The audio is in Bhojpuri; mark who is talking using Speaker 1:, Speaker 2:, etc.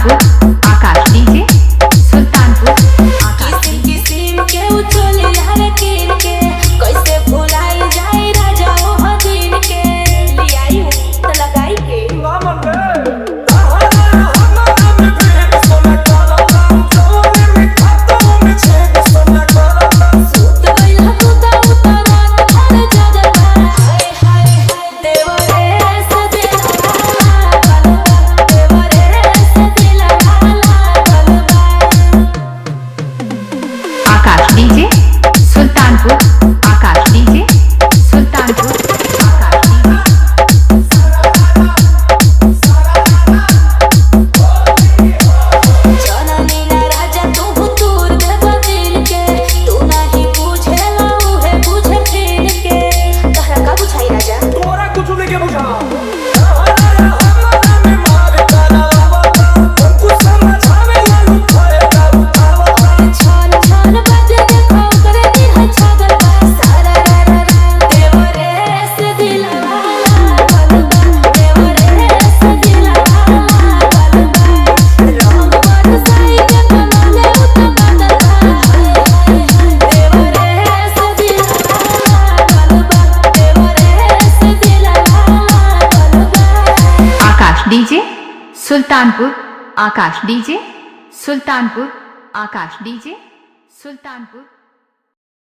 Speaker 1: सुल्तानपुर आकाश डीजे सुल्तानपुर आकाश
Speaker 2: किसिम के उछल यार कीन के कैसे भुलाई जाए राजा ओह दिन के लियाई त लगाई के सुत गइल खुदा उतरात हर जगह हाय हाय देवरे से दिलवा देवरे से दिलवा
Speaker 1: आकाश डीजे सुल्तानपुर आकाश डीजे सुल्तानपुर आकाश
Speaker 2: जननीला राजा तू तूर देव दिल के तू नहीं बुझेला उहे बुझे फिर के तहरा का बुझाई राजा
Speaker 3: तोरा कुछ नहीं के बुझा
Speaker 2: छन छन बजे देखो करे दिल है छगल सारा रा देवरे से दिलवा देवरे से दिलवा रंग बरसाई के कमाले उत बदल देवरे से दिलवा देवरे से दिलवा
Speaker 1: आकाश डीजे सुल्तानपुर आकाश डीजे सुल्तानपुर आकाश डीजे सुल्तानपुर